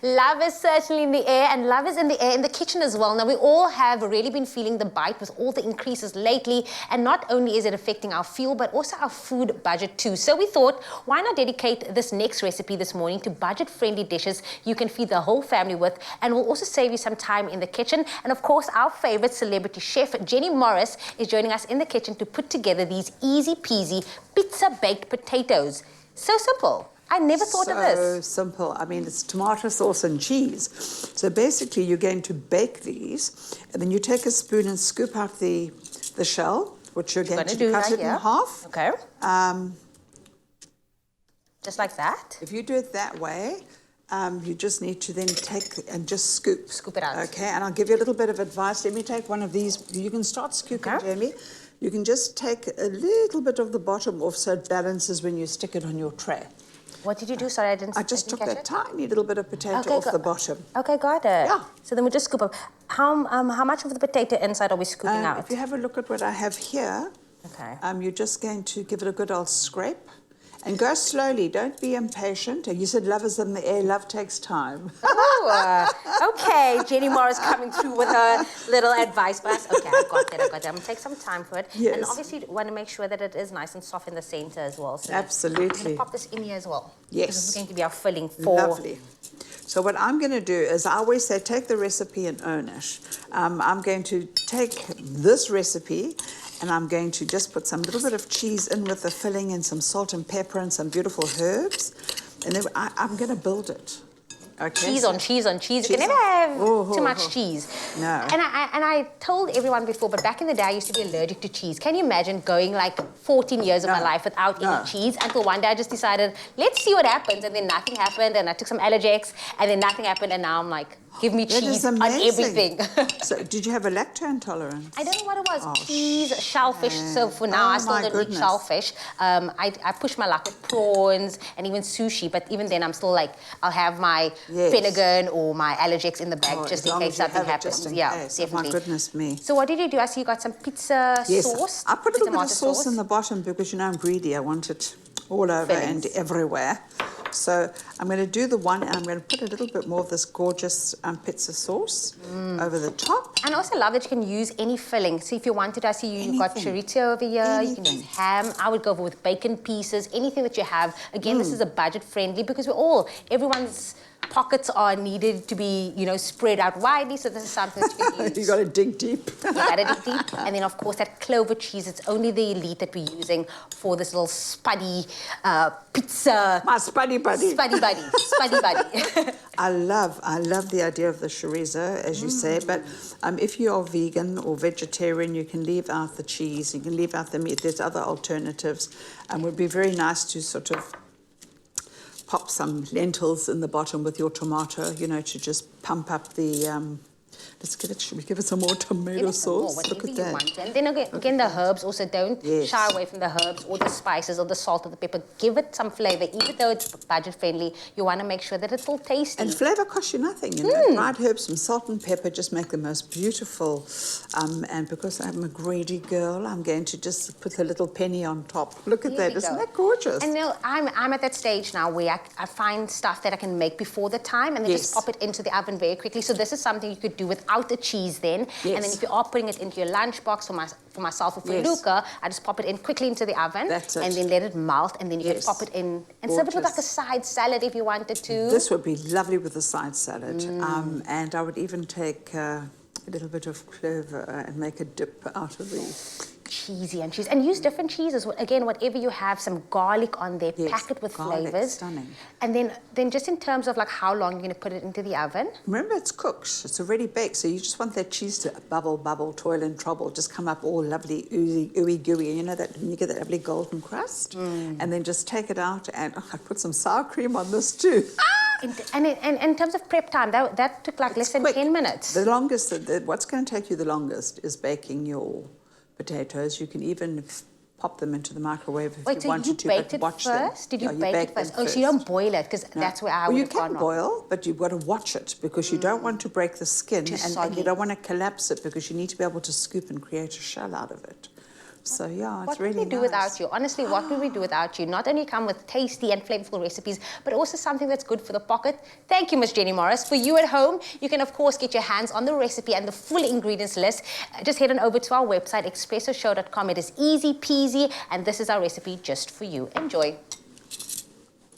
Love is certainly in the air, and love is in the air in the kitchen as well. Now, we all have really been feeling the bite with all the increases lately, and not only is it affecting our fuel, but also our food budget too. So we thought, why not dedicate this next recipe this morning to budget-friendly dishes you can feed the whole family with, and will also save you some time in the kitchen. And of course, our favorite celebrity chef, Jenny Morris, is joining us in the kitchen to put together these easy-peasy pizza-baked potatoes. So simple. I never thought of this. So simple. I mean, it's tomato sauce and cheese. So basically, you're going to bake these, and then you take a spoon and scoop out the shell, which you're going to cut it in half. Okay. Just like that? If you do it that way, you just need to then take and just scoop. Scoop it out. Okay, and I'll give you a little bit of advice. Let me take one of these. You can start scooping, Jamie. You can just take a little bit of the bottom off so it balances when you stick it on your tray. What did you do? Sorry, I just took that tiny little bit of potato off the bottom. Okay, got it. Yeah. So then we just scoop up. How much of the potato inside are we scooping out? If you have a look at what I have here, you're just going to give it a good old scrape. And go slowly, don't be impatient. You said love is in the air, love takes time. Oh, okay. Jenny Morris coming through with her little advice for us. Okay, I got that. I'm going to take some time for it. Yes. And obviously you want to make sure that it is nice and soft in the center as well. So absolutely. I'm going to pop this in here as well. Yes. This is going to be our filling for... Lovely. So what I'm going to do is, I always say, take the recipe and own it. I'm going to take this recipe and I'm going to just put some little bit of cheese in with the filling and some salt and pepper and some beautiful herbs. And then I'm going to build it. Okay, cheese on cheese on cheese. You can never have too much cheese. No. And I told everyone before, but back in the day I used to be allergic to cheese. Can you imagine going like 14 years of my life without any cheese, until one day I just decided, let's see what happens, and then nothing happened, and I took some Allergex, and then nothing happened, and now I'm like, give me cheese on everything. So did you have a lactose intolerance? I don't know what it was. Peas, shellfish. So for now, I still don't eat shellfish. I push my luck with prawns and even sushi, but even then I'm still like, I'll have my Finnegan or my Allergex in the bag just in case something happens. Yeah, definitely. Oh, my goodness me. So what did you do? I see you got some pizza sauce. I put a little bit of sauce in the bottom because, you know, I'm greedy. I want it all over and everywhere. So I'm going to do the one, and I'm going to put a little bit more of this gorgeous pizza sauce over the top. And I also love that you can use any filling. So if you wanted, I see you've got chorizo over here. You can use ham. I would go with bacon pieces, anything that you have. Again, this is a budget friendly because everyone's pockets are needed to be, you know, spread out widely. So this is something that you can use. You got to dig deep. You got to dig deep. And then, of course, that clover cheese. It's only the elite that we're using for this little spuddy pizza. My spuddy buddy. Spuddy buddy. Spuddy buddy. I love the idea of the chorizo, as you say. But if you are vegan or vegetarian, you can leave out the cheese. You can leave out the meat. There's other alternatives. And it would be very nice to sort of pop some lentils in the bottom with your tomato, you know, to just pump up the... should we give it some more tomato sauce? Look at that. And then again, the herbs also, don't shy away from the herbs or the spices or the salt or the pepper. Give it some flavor. Even though it's budget friendly, you want to make sure that it's all tasty. And flavor costs you nothing, you know. Dried herbs, some salt and pepper just make the most beautiful. And because I'm a greedy girl, I'm going to just put a little penny on top. Look at that. Isn't that gorgeous? And now I'm at that stage now where I find stuff that I can make before the time and then just pop it into the oven very quickly. So this is something you could do without the cheese then. And then if you are putting it into your lunchbox for myself or for Luca, I just pop it in quickly into the oven. And then let it melt, and then you can pop it in and serve it with like a side salad if you wanted to. This would be lovely with a side salad. And I would even take a little bit of clover and make a dip out of the... Cheesy and cheese, and use different cheeses. Again, whatever you have, some garlic on there, pack it with flavors. Stunning. And then just in terms of like how long you're going to put it into the oven. Remember, it's cooked. It's already baked, so you just want that cheese to bubble, toil and trouble, just come up all lovely, ooey gooey. You know that when you get that lovely golden crust, and then just take it out. And I put some sour cream on this too. And in terms of prep time, that took like less than 10 minutes. The longest, what's going to take you the longest is baking your potatoes. You can even pop them into the microwave if you wanted to, but watch them. Did you bake it first? Oh, so you don't boil it, because that's where I would have gone wrong. You can boil, but you've got to watch it because you don't want to break the skin, and you don't want to collapse it because you need to be able to scoop and create a shell out of it. So yeah, it's What really would we do nice. without you? Honestly, what would we do without you? Not only come with tasty and flavorful recipes, but also something that's good for the pocket. Thank you, Miss Jenny Morris. For you at home, you can of course get your hands on the recipe and the full ingredients list. Just head on over to our website, expressoshow.com. It is easy peasy, and this is our recipe just for you. Enjoy.